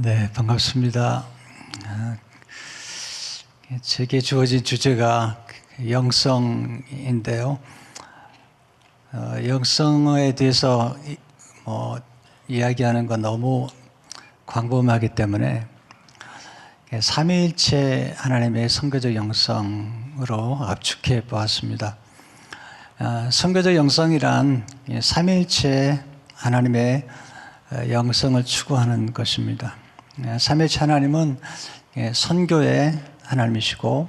네, 반갑습니다. 제게 주어진 주제가 영성인데요. 영성에 대해서 이야기하는 건 너무 광범하기 때문에 삼위일체 하나님의 선교적 영성으로 압축해 보았습니다. 선교적 영성이란 삼위일체 하나님의 영성을 추구하는 것입니다. 삼위일체 하나님은 선교의 하나님이시고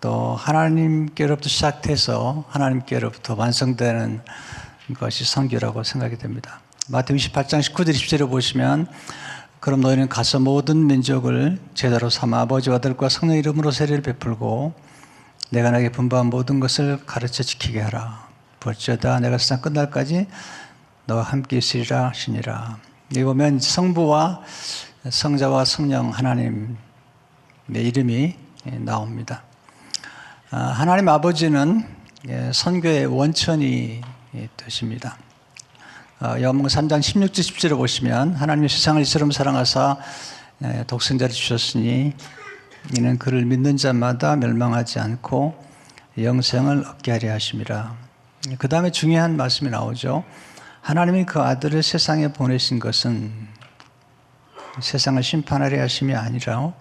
또 하나님께로부터 시작돼서 하나님께로부터 완성되는 것이 선교라고 생각이 됩니다. 마태복음 28장 19절 20절을 보시면 그럼 너희는 가서 모든 민족을 제자로 삼아 아버지와 아들과 성령 이름으로 세례를 베풀고 내가 너에게 분부한 모든 것을 가르쳐 지키게 하라. 볼지어다 내가 세상 끝날까지 너와 함께 있으리라 하시니라. 여기 보면 성부와 성자와 성령 하나님의 이름이 나옵니다. 하나님 아버지는 선교의 원천이 되십니다. 요한복음 3장 16절 17절을 보시면 하나님이 세상을 이처럼 사랑하사 독생자를 주셨으니 이는 그를 믿는 자마다 멸망하지 않고 영생을 얻게 하려 하심이라. 그 다음에 중요한 말씀이 나오죠. 하나님이 그 아들을 세상에 보내신 것은 세상을 심판하려 하심이 아니라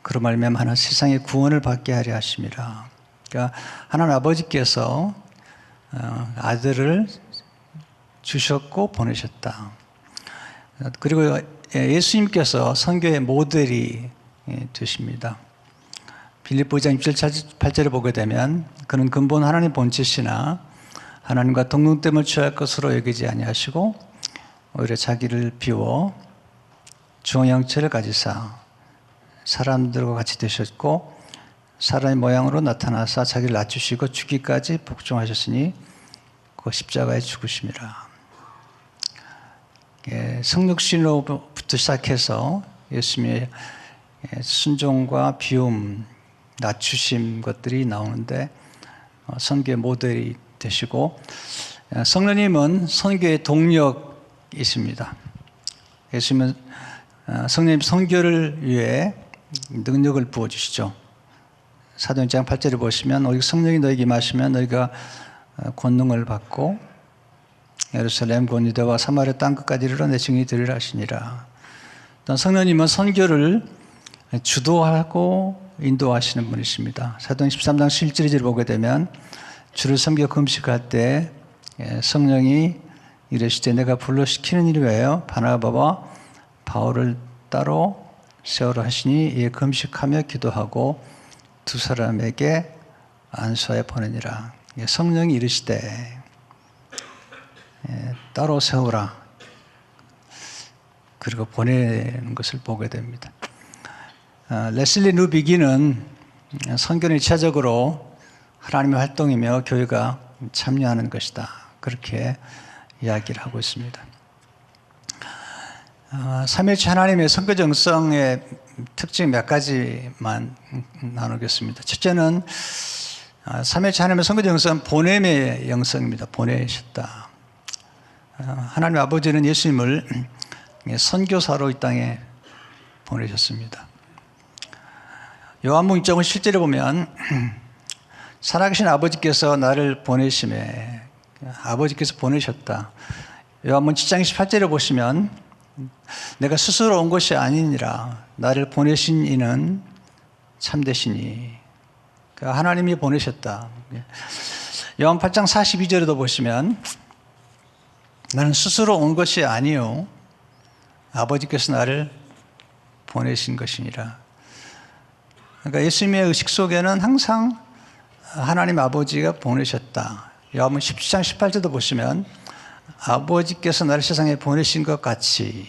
그로 말미암아 하나 세상의 구원을 받게 하려 하심이라. 그러니까 하나님 아버지께서 아들을 주셨고 보내셨다. 그리고 예수님께서 선교의 모델이 되십니다. 빌립보 2장 6절 8절을 보게 되면 그는 근본 하나님 본체시나 하나님과 동등됨을 취할 것으로 여기지 아니하시고 오히려 자기를 비워 주의 형체를 가지사 사람들과 같이 되셨고 사람의 모양으로 나타나사 자기를 낮추시고 죽기까지 복종하셨으니 그 십자가에 죽으심이라. 성육신으로부터 시작해서 예수님의 순종과 비움, 낮추심 것들이 나오는데 선교의 모델이 되시고 성령님은 선교의 동력이십니다. 예수님은 성령님 선교를 위해 능력을 부어주시죠. 사도행전 8절을 보시면 오직 성령이 너에게 임하시면 너희가 권능을 받고 예루살렘 곧 유대와 사마리아 땅 끝까지 이르러 내 증인이 되리라 하시니라. 또 성령님은 선교를 주도하고 인도하시는 분이십니다. 사도행전 13장 11절을 보게 되면 주를 섬겨 금식할 때 성령이 이르시되 내가 불러시키는 일이 왜요? 바나바와 바울을 따로 세우라 하시니 이에 금식하며 기도하고 두 사람에게 안수하여 보내니라. 성령이 이르시되 따로 세우라. 그리고 보내는 것을 보게 됩니다. 레슬리 누비기는 선교는 1차적으로 하나님의 활동이며 교회가 참여하는 것이다. 그렇게 이야기를 하고 있습니다. 삼위일체 하나님의 선교적 영성의 특징 몇 가지만 나누겠습니다. 첫째는 삼위일체 하나님의 선교적 영성은 보냄의 영성입니다. 보내셨다. 하나님 아버지는 예수님을 선교사로 이 땅에 보내셨습니다. 요한복음 1장 7절에 보면 살아계신 아버지께서 나를 보내심에 아버지께서 보내셨다. 요한복음 7장 18절에 보시면 내가 스스로 온 것이 아니니라 나를 보내신 이는 참되시니 하나님이 보내셨다. 요한 8장 42절에도 보시면 나는 스스로 온 것이 아니요 아버지께서 나를 보내신 것이니라. 그러니까 예수님의 의식 속에는 항상 하나님 아버지가 보내셨다. 요한복음 17장 18절도 보시면 아버지께서 나를 세상에 보내신 것 같이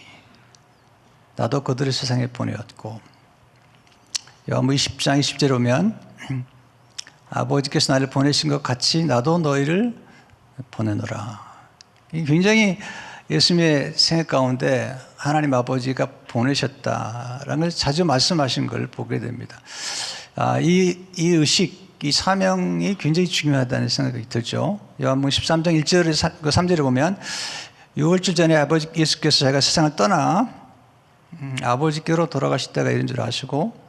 나도 그들을 세상에 보내었고 요한복음 20장 20절에 보면 아버지께서 나를 보내신 것 같이 나도 너희를 보내노라. 굉장히 예수님의 생각 가운데 하나님 아버지가 보내셨다라는 걸 자주 말씀하신 걸 보게 됩니다. 이 의식, 이 사명이 굉장히 중요하다는 생각이 들죠. 요한복음 13장 1절에 3절에 보면 6월절 전에 아버지 예수께서 자기가 세상을 떠나 아버지께로 돌아가실 때가 이런 줄 아시고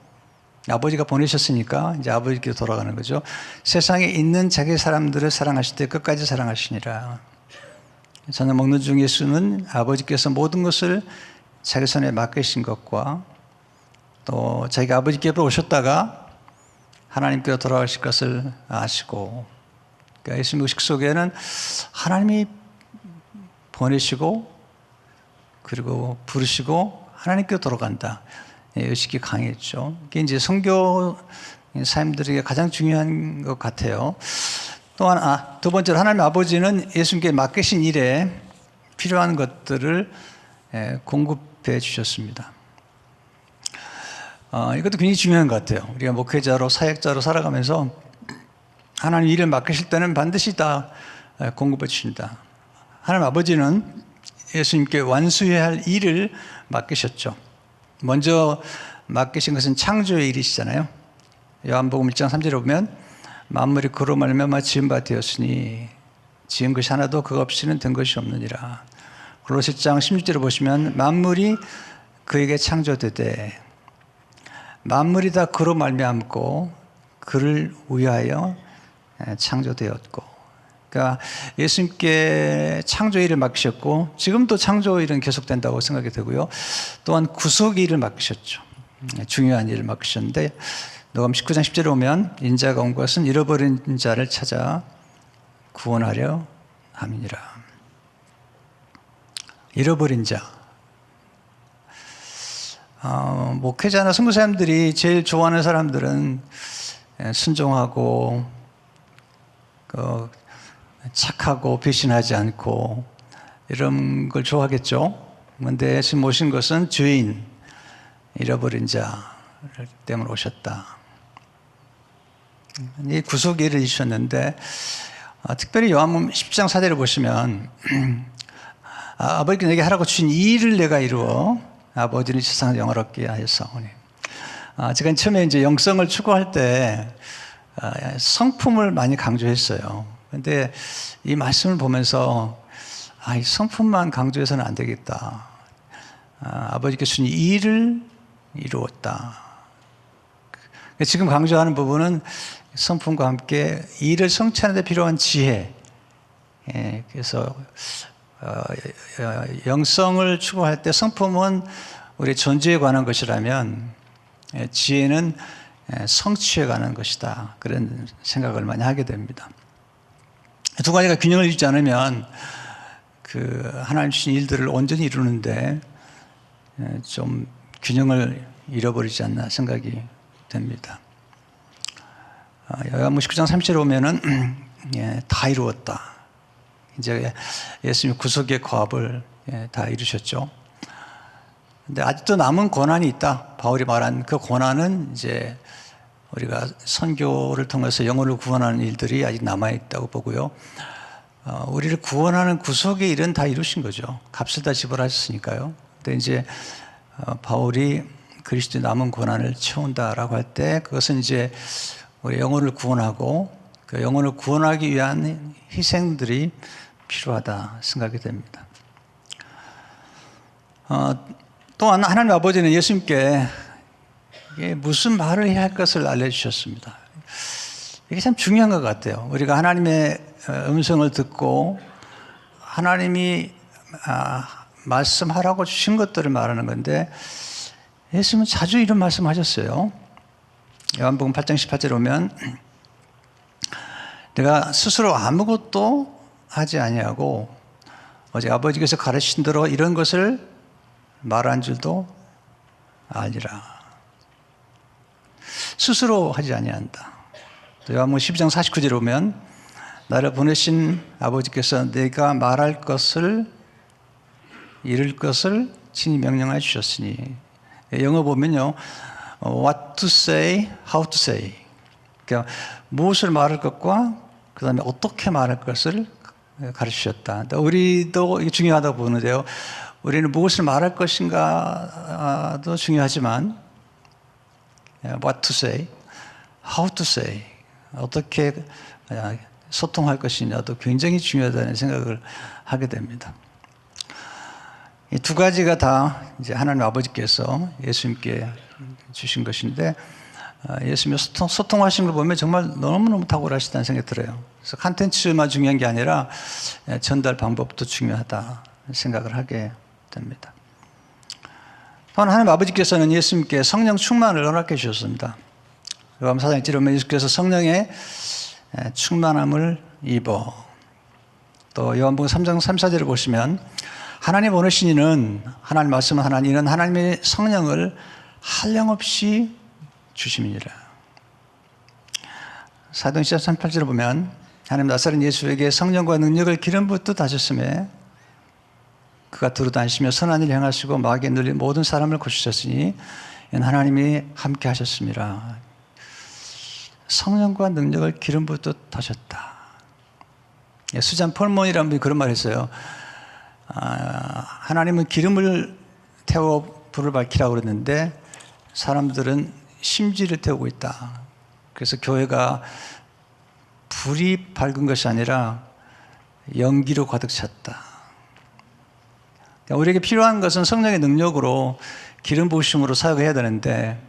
아버지가 보내셨으니까 이제 아버지께로 돌아가는 거죠. 세상에 있는 자기 사람들을 사랑하실 때 끝까지 사랑하시니라. 저녁 먹는 중 예수는 아버지께서 모든 것을 자기 손에 맡기신 것과 또 자기가 아버지께로 오셨다가 하나님께로 돌아가실 것을 아시고, 그러니까 예수님 의식 속에는 하나님이 보내시고 그리고 부르시고 하나님께로 돌아간다, 의식이 강했죠. 이게 이제 선교 사람들에게 가장 중요한 것 같아요. 또한 두 번째로 하나님 아버지는 예수님께 맡기신 일에 필요한 것들을 공급해 주셨습니다. 이것도 굉장히 중요한 것 같아요. 우리가 목회자로 사역자로 살아가면서 하나님 일을 맡기실 때는 반드시 다 공급해 주신다. 하나님 아버지는 예수님께 완수해야 할 일을 맡기셨죠. 먼저 맡기신 것은 창조의 일이시잖아요. 요한복음 1장 3절에 보면 만물이 그로 말미암아 지은 바 되었으니 지은 것이 하나도 그것 없이는 된 것이 없느니라. 골로새 1장 16절에 보시면 만물이 그에게 창조되되 만물이 다 그로 말미암고 그를 위하여 창조되었고, 그러니까 예수님께 창조일을 맡기셨고 지금도 창조일은 계속된다고 생각이 되고요. 또한 구속일을 맡기셨죠. 중요한 일을 맡기셨는데 누가복음 19장 10절에 보면 인자가 온 것은 잃어버린 자를 찾아 구원하려 함이니라. 잃어버린 자. 목회자나 선교사님들이 제일 좋아하는 사람들은 순종하고 착하고 배신하지 않고 이런 걸 좋아하겠죠. 그런데 지금 오신 것은 죄인, 잃어버린 자 때문에 오셨다. 이 구속일을 이루셨는데 특별히 요한복음 10장 4절을 보시면 아버지께 내게 하라고 주신 이 일을 내가 이루어 아버지를 세상을 영화롭게 하였사오니. 제가 처음에 이제 영성을 추구할 때 성품을 많이 강조했어요. 그런데 이 말씀을 보면서 이 성품만 강조해서는 안 되겠다. 아버지께 주신 이 일을 이루었다. 지금 강조하는 부분은 성품과 함께 일을 성취하는 데 필요한 지혜. 그래서 영성을 추구할 때 성품은 우리 존재에 관한 것이라면 지혜는 성취에 관한 것이다. 그런 생각을 많이 하게 됩니다. 두 가지가 균형을 이루지 않으면 하나님 주신 일들을 온전히 이루는데 좀 균형을 잃어버리지 않나 생각이 됩니다. 요한복음 19장 30절에 보면은 다 이루었다. 이제 예수님 구속의 과업을 다 이루셨죠. 근데 아직도 남은 고난이 있다. 바울이 말한 그 고난은 이제 우리가 선교를 통해서 영혼을 구원하는 일들이 아직 남아 있다고 보고요. 우리를 구원하는 구속의 일은 다 이루신 거죠. 값을 다 지불하셨으니까요. 근데 이제 바울이 그리스도의 남은 고난을 채운다라고 할 때 그것은 이제 우리 영혼을 구원하고 그 영혼을 구원하기 위한 희생들이 필요하다 생각이 됩니다. 또한 하나님 아버지는 예수님께 무슨 말을 해야 할 것을 알려주셨습니다. 이게 참 중요한 것 같아요. 우리가 하나님의 음성을 듣고 하나님이 말씀하라고 주신 것들을 말하는 건데 예수님은 자주 이런 말씀하셨어요. 요한복음 8장 18절에 오면 내가 스스로 아무것도 하지 아니하고 어제 아버지께서 가르치신 대로 이런 것을 말한 줄도 알리라. 스스로 하지 아니한다. 요한복음 12장 49절에 오면 나를 보내신 아버지께서 내가 말할 것을 이룰 것을 친히 명령해 주셨으니, 영어 보면요 what to say, how to say, 그러니까 무엇을 말할 것과 그 다음에 어떻게 말할 것을 가르치셨다. 우리도 이게 중요하다고 보는데요, 우리는 무엇을 말할 것인가도 중요하지만 what to say, how to say, 어떻게 소통할 것이냐도 굉장히 중요하다는 생각을 하게 됩니다. 이 두 가지가 다 이제 하나님 아버지께서 예수님께 주신 것인데, 예수님이 소통하신 걸 보면 정말 너무너무 탁월하시다는 생각이 들어요. 그래서 컨텐츠만 중요한 게 아니라 전달 방법도 중요하다 생각을 하게 됩니다. 또한 하나님 아버지께서는 예수님께 성령 충만을 허락해 주셨습니다. 요한 4장 1절에 보면 예수께서 성령의 충만함을 입어, 또 요한복음 3장 3, 4절을 보시면 하나님 보내신 이는, 하나님 말씀은 하나님, 이는 하나님의 성령을 한량없이 주심이니라. 사도행 10장 38절을 보면 하나님 나사렛 예수에게 성령과 능력을 기름 붓듯 하셨음에 그가 두루 다니시며 선한 일 행하시고 마귀에 눌린 모든 사람을 고치셨으니 이는 하나님이 함께 하셨습니다. 성령과 능력을 기름 붓듯 하셨다. 수잔 폴몬이라는 분이 그런 말을 했어요. 하나님은 기름을 태워 불을 밝히라고 그랬는데 사람들은 심지를 태우고 있다. 그래서 교회가 불이 밝은 것이 아니라 연기로 가득 찼다. 우리에게 필요한 것은 성령의 능력으로 기름 부으심으로 사역해야 되는데,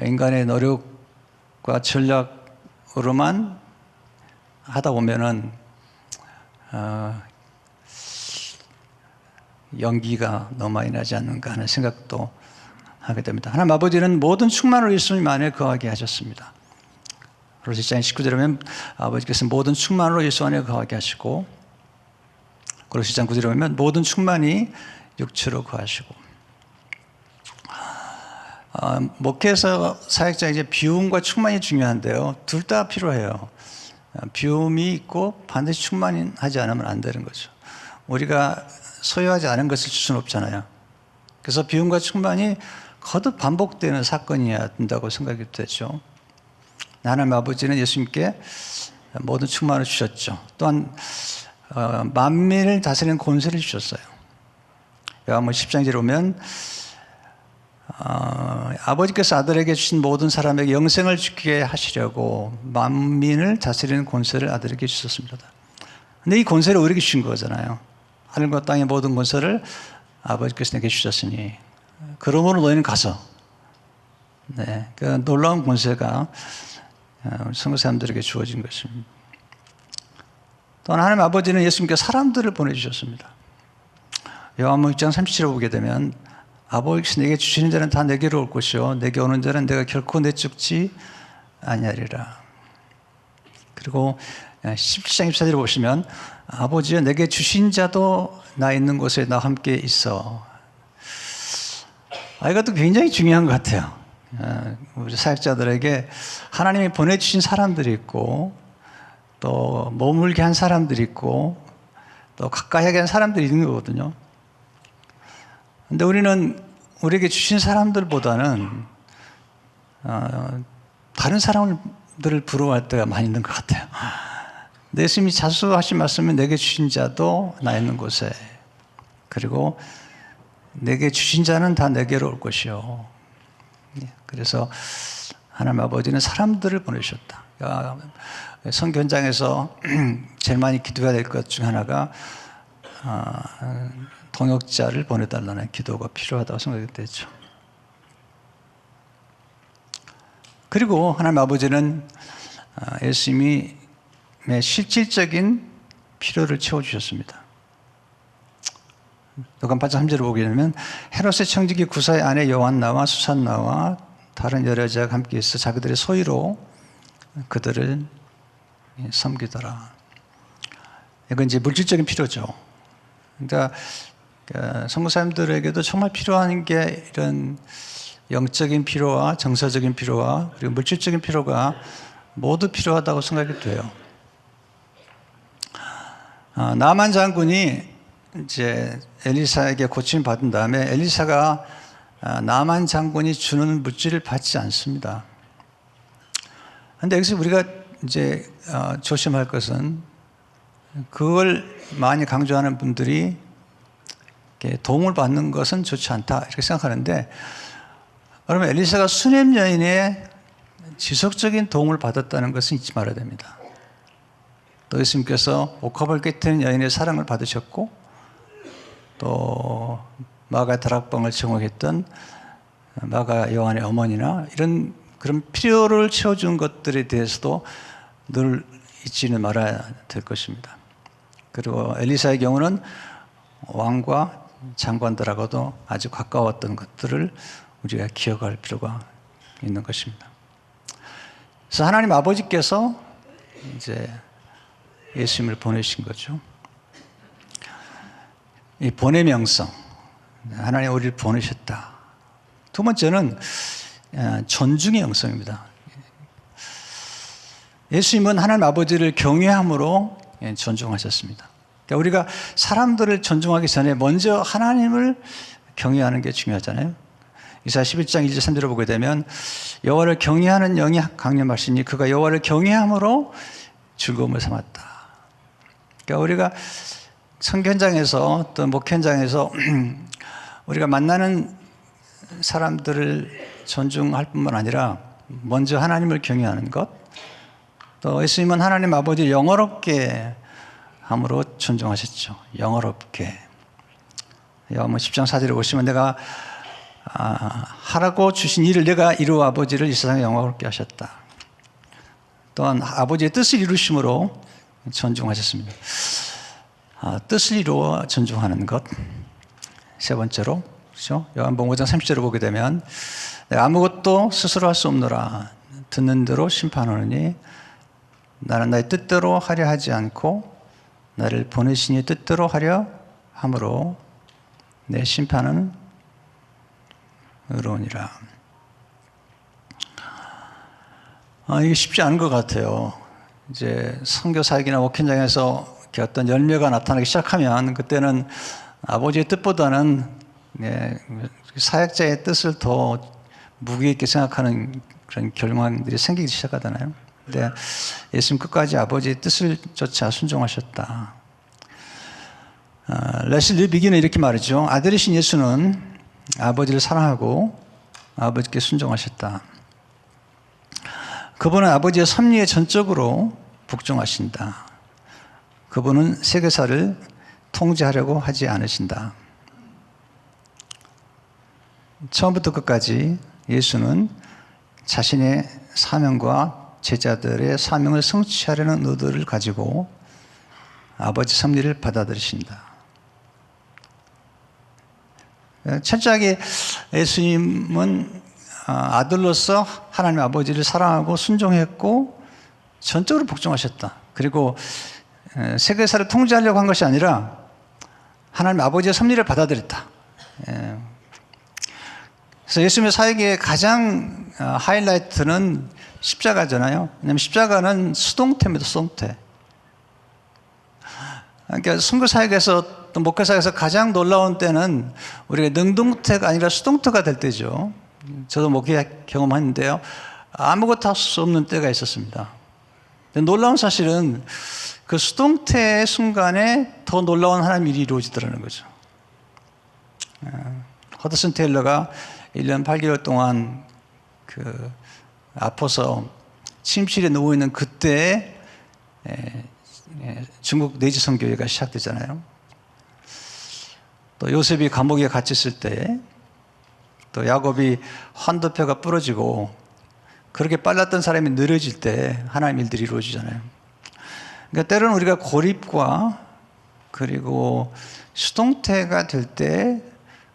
인간의 노력과 전략으로만 하다 보면은 연기가 너무 많이 나지 않는가 하는 생각도 하게 됩니다. 하나님 아버지는 모든 충만으로 예수님 안에 거하게 하셨습니다. 그래서 1장 19절에 보면 아버지께서 모든 충만으로 예수 안에 거하게 하시고, 그리고 1장 9절에 보면 모든 충만이 육체로 거하시고, 목회에서 사역자 이제 비움과 충만이 중요한데요. 둘 다 필요해요. 비움이 있고 반드시 충만하지 않으면 안 되는 거죠. 우리가 소유하지 않은 것을 줄 수는 없잖아요. 그래서 비움과 충만이 거듭 반복되는 사건이어야 된다고 생각이 되죠. 하나님 아버지는 예수님께 모든 충만을 주셨죠. 또한 만민을 다스리는 권세를 주셨어요. 요한복음 10장에 보면 아버지께서 아들에게 주신 모든 사람에게 영생을 주게 하시려고 만민을 다스리는 권세를 아들에게 주셨습니다. 근데 이 권세를 우리에게 주신 거잖아요. 하늘과 땅의 모든 권세를 아버지께서 내게 주셨으니 그러므로 너희는 가서, 그 놀라운 권세가 선교 사람들에게 주어진 것입니다. 또한 하나님 아버지는 예수님께 사람들을 보내주셨습니다. 요한복음 6장 37절 보게 되면 아버지께서 내게 주시는 자는 다 내게로 올 것이요 내게 오는 자는 내가 결코 내쫓지 아니하리라. 그리고 17장 24절을 보시면 아버지여 내게 주신 자도 나 있는 곳에 나 함께 있어. 이것도 굉장히 중요한 것 같아요. 우리 사역자들에게 하나님이 보내주신 사람들이 있고, 또 머물게 한 사람들이 있고, 또 가까이 하게 한 사람들이 있는 거거든요. 근데 우리는 우리에게 주신 사람들보다는 다른 사람들을 부러워할 때가 많이 있는 것 같아요. 예수님이 자주 하신 말씀은 내게 주신 자도 나 있는 곳에, 그리고 내게 주신 자는 다 내게로 올 것이요. 그래서 하나님 아버지는 사람들을 보내셨다. 선교 현장에서 제일 많이 기도해야 될 것 중 하나가 동역자를 보내달라는 기도가 필요하다고 생각이 되죠. 그리고 하나님 아버지는 예수님이 실질적인 필요를 채워주셨습니다. 요한 8장 3절을 보게 되면 헤롯의 청지기 구사의 아내 요한나와 수산나와 다른 여러 여자가 함께 있어 자기들의 소유로 그들을 섬기더라. 이건 이제 물질적인 필요죠. 그러니까 선교사님들에게도 정말 필요한 게 이런 영적인 필요와 정서적인 필요와 그리고 물질적인 필요가 모두 필요하다고 생각이 돼요. 나만 장군이 이제 엘리사에게 고침을 받은 다음에 엘리사가 나만 장군이 주는 물질을 받지 않습니다. 그런데 여기서 우리가 이제 조심할 것은 그걸 많이 강조하는 분들이 도움을 받는 것은 좋지 않다 이렇게 생각하는데, 그러면 엘리사가 수냄 여인의 지속적인 도움을 받았다는 것은 잊지 말아야 됩니다. 또 예수님께서 옥합을 깨뜨린 여인의 사랑을 받으셨고, 또 마가 다락방을 정복했던 마가 요한의 어머니나 이런 그런 필요를 채워준 것들에 대해서도 늘 잊지는 말아야 될 것입니다. 그리고 엘리사의 경우는 왕과 장관들하고도 아주 가까웠던 것들을 우리가 기억할 필요가 있는 것입니다. 그래서 하나님 아버지께서 이제 예수님을 보내신 거죠. 이 보내명성, 하나님 우리를 보내셨다. 두 번째는 존중의 영성입니다. 예수님은 하나님 아버지를 경외함으로 존중하셨습니다. 그러니까 우리가 사람들을 존중하기 전에 먼저 하나님을 경외하는 게 중요하잖아요. 이사야 11장 1절 3절을 보게 되면 여호와를 경외하는 영이 강림하시니 그가 여호와를 경외함으로 즐거움을 삼았다. 그러니까 우리가 선교 현장에서 또 목회 현장에서 우리가 만나는 사람들을 존중할 뿐만 아니라 먼저 하나님을 경외하는 것, 또 예수님은 하나님 아버지를 영어롭게 함으로 존중하셨죠. 영어롭게. 요한복음 10장 4절에 보시면 내가 하라고 주신 일을 내가 이루어 아버지를 이 세상에 영광롭게 하셨다. 또한 아버지의 뜻을 이루심으로 존중하셨습니다. 뜻을 이루어 존중하는 것. 세 번째로, 그렇죠? 요한복음 5장 30절을 보게 되면 내가 아무것도 스스로 할 수 없노라. 듣는 대로 심판하느니 나는 나의 뜻대로 하려 하지 않고 나를 보내신 이의 뜻대로 하려 함으로 내 심판은 의로우니라. 이게 쉽지 않은 것 같아요. 이제 선교 사역이나 목회 현장에서 어떤 열매가 나타나기 시작하면 그때는 아버지의 뜻보다는 사역자의 뜻을 더 무게 있게 생각하는 그런 결망들이 생기기 시작하잖아요. 근데 예수님 끝까지 아버지의 뜻을 쫓아 순종하셨다. 레슬리 비기는 이렇게 말이죠. 아들이신 예수는 아버지를 사랑하고 아버지께 순종하셨다. 그분은 아버지의 섭리에 전적으로 복종하신다. 그분은 세계사를 통제하려고 하지 않으신다. 처음부터 끝까지 예수는 자신의 사명과 제자들의 사명을 성취하려는 의도를 가지고 아버지 섭리를 받아들이신다. 철저하게 예수님은 아들로서 하나님 아버지를 사랑하고 순종했고 전적으로 복종하셨다. 그리고 세계사를 통제하려고 한 것이 아니라 하나님 아버지의 섭리를 받아들였다. 그래서 예수님의 사역의 가장 하이라이트는 십자가잖아요. 왜냐하면 십자가는 수동태입니다. 수동태. 그러니까 선교 사역에서 또 목회 사역에서 가장 놀라운 때는 우리가 능동태가 아니라 수동태가 될 때죠. 저도 목회 경험했는데요. 아무것도 할 수 없는 때가 있었습니다. 놀라운 사실은 그 수동태의 순간에 더 놀라운 하나님의 일이 이루어지더라는 거죠. 허드슨 테일러가 1년 8개월 동안 아파서 침실에 누워있는 그때에 중국 내지 선교회가 시작되잖아요. 또 요셉이 감옥에 갇혔을 때, 또 야곱이 환도표가 부러지고 그렇게 빨랐던 사람이 느려질 때 하나님 일들이 이루어지잖아요. 그러니까 때로는 우리가 고립과 그리고 수동태가 될 때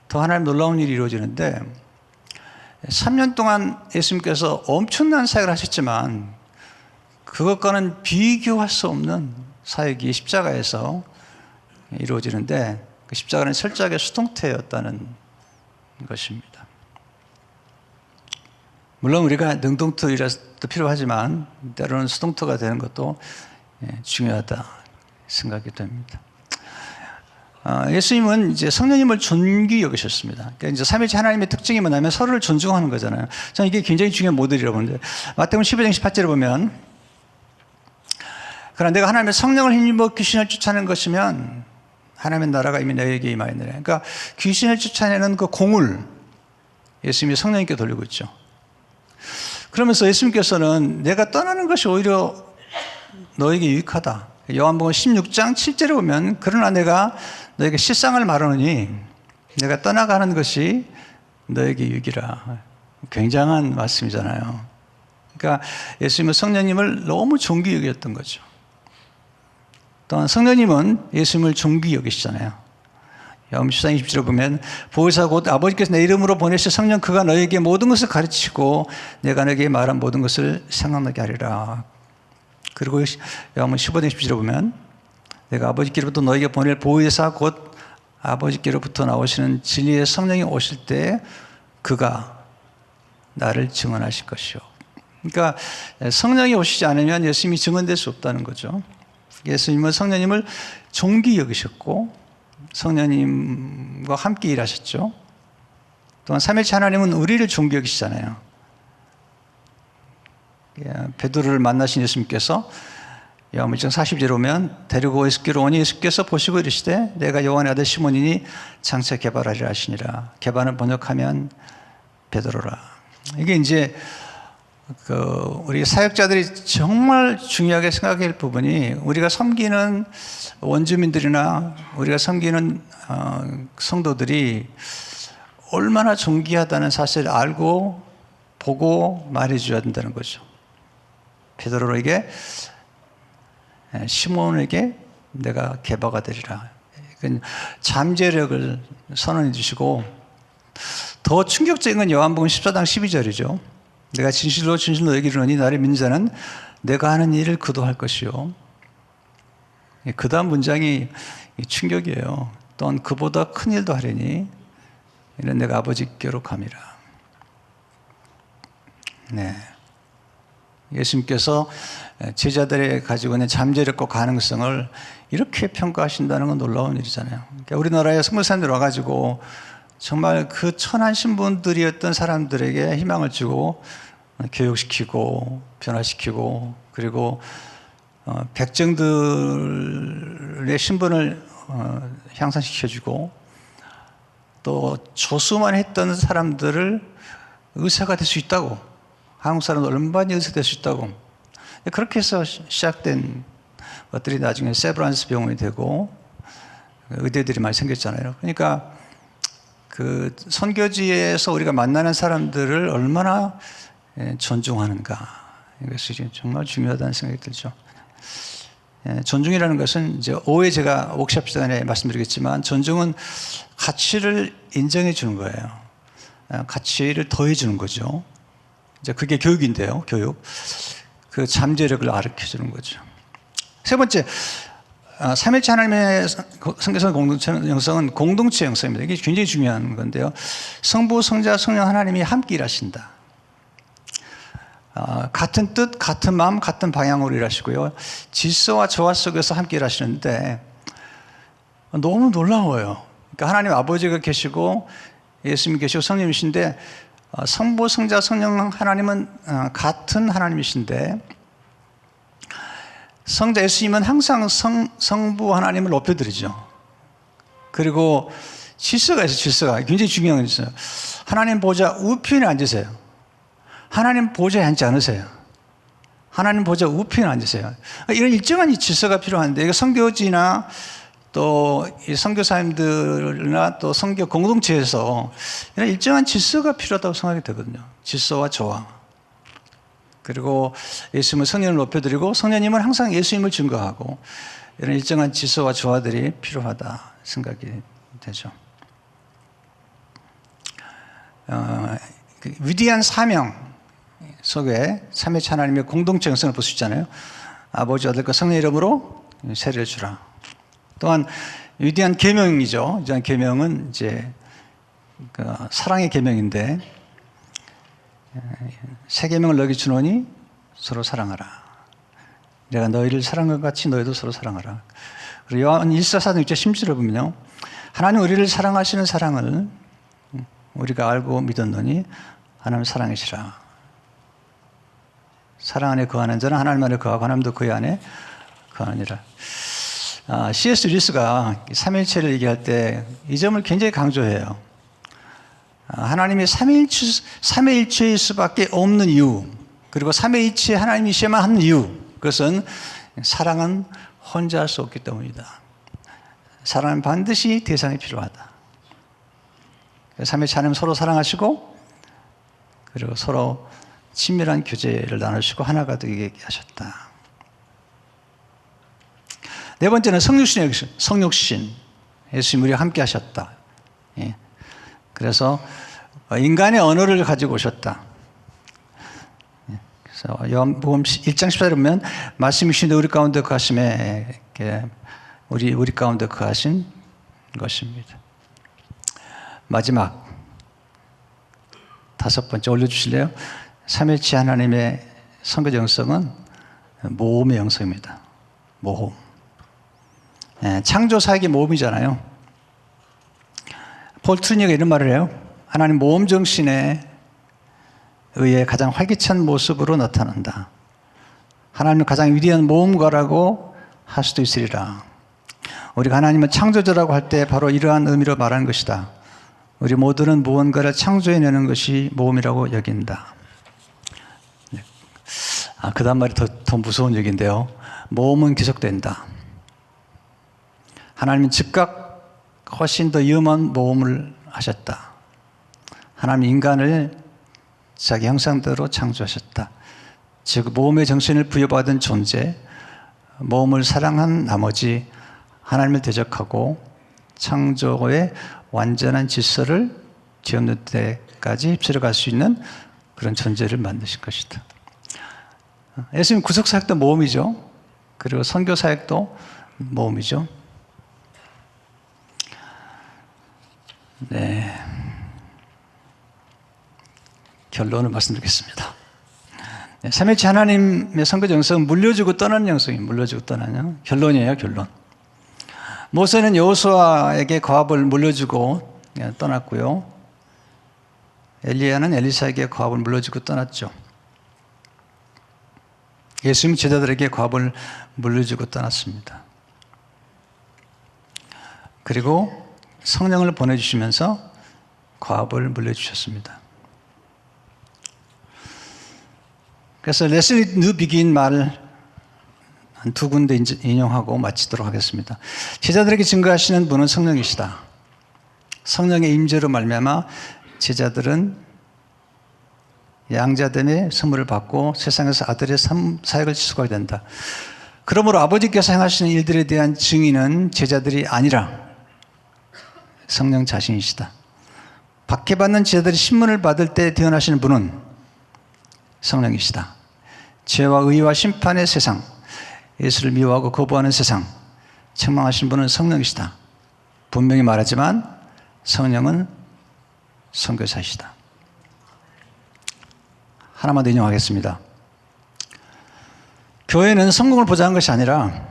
더 하나님 놀라운 일이 이루어지는데 3년 동안 예수님께서 엄청난 사역을 하셨지만 그것과는 비교할 수 없는 사역이 십자가에서 이루어지는데 그 십자가는 철저하게 수동태였다는 것입니다. 물론 우리가 능동태라도 필요하지만 때로는 수동태가 되는 것도 중요하다 생각이 됩니다. 예수님은 이제 성령님을 존귀 여기셨습니다. 그러니까 이제 삼위일체 하나님의 특징이 뭐냐면 서로를 존중하는 거잖아요. 저는 이게 굉장히 중요한 모델이라고 보는데 마태복음 15장 18절에 보면 그러나 내가 하나님의 성령을 힘입어 귀신을 쫓아내는 것이면 하나님의 나라가 이미 너에게 임하였느니라. 그러니까 귀신을 쫓아내는 그 공을 예수님이 성령님께 돌리고 있죠. 그러면서 예수님께서는 내가 떠나는 것이 오히려 너에게 유익하다. 요한복음 16장 7절에 보면 그러나 내가 너에게 실상을 말하노니 내가 떠나가는 것이 너에게 유익이라. 굉장한 말씀이잖아요. 그러니까 예수님은 성령님을 너무 존귀 여겼던 거죠. 또한 성령님은 예수님을 존귀 여기시잖아요. 요한복음 14장 20절에 보면 보혜사 곧 아버지께서 내 이름으로 보내실 성령 그가 너에게 모든 것을 가르치고 내가 너에게 말한 모든 것을 생각나게 하리라. 그리고 요한복음 15장 10절에 보면 내가 아버지께로부터 너에게 보낼 보혜사 곧 아버지께로부터 나오시는 진리의 성령이 오실 때 그가 나를 증언하실 것이요. 그러니까 성령이 오시지 않으면 예수님이 증언될 수 없다는 거죠. 예수님은 성령님을 존귀 여기셨고 성령님과 함께 일하셨죠. 또한 삼위일체 하나님은 우리를 존귀 여기시잖아요. 베드로를 만나신 예수님께서 요한복음 1장 40절에 오면 데리고 예수께로 오니 예수께서 보시고 이르시되 내가 요한의 아들 시몬이니 장차 개발하리라 하시니라. 개발을 번역하면 베드로라. 이게 이제 우리 사역자들이 정말 중요하게 생각할 부분이 우리가 섬기는 원주민들이나 우리가 섬기는 성도들이 얼마나 존귀하다는 사실을 알고 보고 말해줘야 된다는 거죠. 베드로에게 시몬에게 내가 개바가 되리라. 잠재력을 선언해 주시고 더 충격적인 건 요한복음 14장 12절이죠. 내가 진실로 진실로 너에게 이르노니 나를 믿는 자는 내가 하는 일을 그도 할 것이요. 그 다음 문장이 충격이에요. 또한 그보다 큰 일도 하리니 이는 내가 아버지께로 감이라. 네. 예수님께서 제자들이 가지고 있는 잠재력과 가능성을 이렇게 평가하신다는 건 놀라운 일이잖아요. 그러니까 우리나라에 선교사님들 와가지고 정말 그 천한 신분들이었던 사람들에게 희망을 주고 교육시키고 변화시키고 그리고 백정들의 신분을 향상시켜주고 또 조수만 했던 사람들을 의사가 될 수 있다고, 한국 사람들 얼마나 의사 될 수 있다고, 그렇게 해서 시작된 것들이 나중에 세브란스 병원이 되고 의대들이 많이 생겼잖아요. 그러니까 그 선교지에서 우리가 만나는 사람들을 얼마나 존중하는가, 이것이 정말 중요하다는 생각이 들죠. 존중이라는 것은 이제 오해 제가 워크숍 시간에 말씀드리겠지만 존중은 가치를 인정해 주는 거예요. 가치를 더해 주는 거죠. 이제 그게 교육인데요. 교육. 그 잠재력을 가르쳐 주는 거죠. 세 번째, 삼위일체 하나님의 성교성 공동체 형성은 공동체 형성입니다. 이게 굉장히 중요한 건데요. 성부, 성자, 성령 하나님이 함께 일하신다. 같은 뜻, 같은 마음, 같은 방향으로 일하시고요. 질서와 조화 속에서 함께 일하시는데 너무 놀라워요. 그러니까 하나님 아버지가 계시고 예수님이 계시고 성령이신데 성부, 성자, 성령 하나님은 같은 하나님이신데 성자 예수님은 항상 성부 하나님을 높여드리죠. 그리고 질서가 있어요. 질서가 굉장히 중요한 게 있어요. 하나님 보좌 우편에 앉으세요. 하나님 보좌에 앉지 않으세요. 하나님 보좌 우편에 앉으세요. 이런 일정한 질서가 필요한데 이거 선교지나 또 선교사님들이나 또 선교 공동체에서 이런 일정한 질서가 필요하다고 생각이 되거든요. 질서와 조화. 그리고 예수님은 성령을 높여드리고 성령님은 항상 예수님을 증거하고 이런 일정한 질서와 조화들이 필요하다 생각이 되죠. 위대한 사명 속에 삼위일체 하나님의 공동체 형성을 볼 수 있잖아요. 아버지, 아들과 성령 이름으로 세례를 주라. 또한 위대한 계명이죠. 위대한 계명은 이제 사랑의 계명인데 새 계명을 너에게 주노니 서로 사랑하라. 내가 너희를 사랑한 것 같이 너희도 서로 사랑하라. 그리고 요한 1사 4장 6절 10절을 보면요. 하나님 우리를 사랑하시는 사랑을 우리가 알고 믿었노니 하나님 사랑이시라. 사랑 안에 거하는 자는 하나님 안에 거하고 하나님도 그의 안에 거하느니라. C.S. 루이스가 삼위일체를 얘기할 때 이 점을 굉장히 강조해요. 하나님이 삼위일체일 수밖에 없는 이유, 그리고 삼위일체 하나님이셔야만 하는 이유, 그것은 사랑은 혼자 할 수 없기 때문이다. 사랑은 반드시 대상이 필요하다. 삼위일체 하나님 서로 사랑하시고 그리고 서로 친밀한 교제를 나누시고 하나가 되게 하셨다. 네 번째는 성육신. 예수님 우리와 함께 하셨다. 예. 그래서 인간의 언어를 가지고 오셨다. 예. 그래서 요한복음 1장 14절에 보면 말씀이신데 우리 가운데 거하심에 우리 가운데 거하신 것입니다. 마지막 다섯 번째 올려주실래요? 삼위일체 하나님의 선거 정성은 모험의 영성입니다. 모험. 예, 창조 사역이 모험이잖아요. 폴 트루니가 이런 말을 해요. 하나님 모험 정신에 의해 가장 활기찬 모습으로 나타난다. 하나님은 가장 위대한 모험가라고 할 수도 있으리라. 우리가 하나님은 창조자라고 할 때 바로 이러한 의미로 말하는 것이다. 우리 모두는 무언가를 창조해내는 것이 모험이라고 여긴다. 그 다음 말이 더 무서운 얘기인데요. 모험은 계속된다. 하나님은 즉각 훨씬 더 위험한 모험을 하셨다. 하나님 인간을 자기 형상대로 창조하셨다. 즉 모험의 정신을 부여받은 존재, 모험을 사랑한 나머지 하나님을 대적하고 창조의 완전한 질서를 뒤엎는 데까지 휩쓸어갈 수 있는 그런 존재를 만드신 것이다. 예수님 구속사역도 모험이죠. 그리고 선교사역도 모험이죠. 네. 결론을 말씀드리겠습니다. 네, 삼위일체 하나님의 선거 정성은 물려주고 떠나는 영성입니다. 물려주고 떠나는 결론이에요. 결론. 모세는 여호수아에게 거압을 물려주고 떠났고요. 엘리야는 엘리사에게 거압을 물려주고 떠났죠. 예수님 제자들에게 거압을 물려주고 떠났습니다. 그리고 성령을 보내주시면서 거압을 물려주셨습니다. 그래서 레슬리 뉴 비긴 말 한 두 군데 인용하고 마치도록 하겠습니다. 제자들에게 증거하시는 분은 성령이시다. 성령의 임재로 말미암아 제자들은 양자됨의 선물을 받고 세상에서 아들의 사역을 지속하게 된다. 그러므로 아버지께서 행하시는 일들에 대한 증인은 제자들이 아니라 성령 자신이시다. 박해받는 제자들이 신문을 받을 때 대언하시는 분은 성령이시다. 죄와 의와 심판의 세상, 예수를 미워하고 거부하는 세상, 책망하신 분은 성령이시다. 분명히 말하지만 성령은 선교사이시다. 하나만 더 인용하겠습니다. 교회는 성공을 보장한 것이 아니라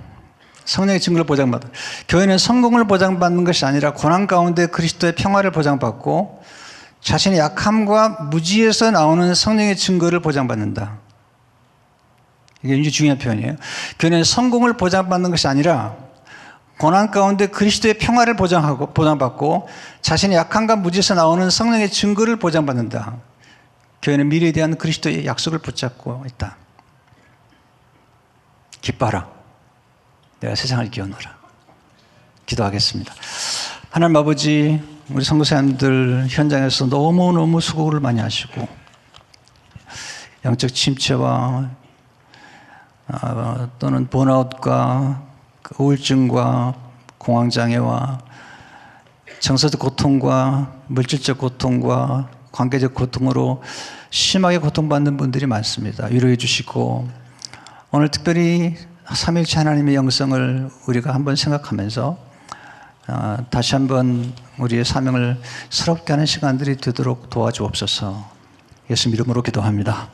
성령의 증거를 보장받는, 교회는 성공을 보장받는 것이 아니라 고난 가운데 그리스도의 평화를 보장받고 자신의 약함과 무지에서 나오는 성령의 증거를 보장받는다. 이게 굉장히 중요한 표현이에요. 교회는 성공을 보장받는 것이 아니라 고난 가운데 그리스도의 평화를 보장받고 자신의 약함과 무지에서 나오는 성령의 증거를 보장받는다. 교회는 미래에 대한 그리스도의 약속을 붙잡고 있다. 기뻐하라. 내가 세상을 기어노라. 기도하겠습니다. 하나님 아버지, 우리 선교사님들 현장에서 너무너무 수고를 많이 하시고 영적 침체와 또는 번아웃과 우울증과 공황장애와 정서적 고통과 물질적 고통과 관계적 고통으로 심하게 고통받는 분들이 많습니다. 위로해 주시고 오늘 특별히 삼위일체 하나님의 영성을 우리가 한번 생각하면서 다시 한번 우리의 사명을 스럽게 하는 시간들이 되도록 도와주옵소서. 예수 이름으로 기도합니다.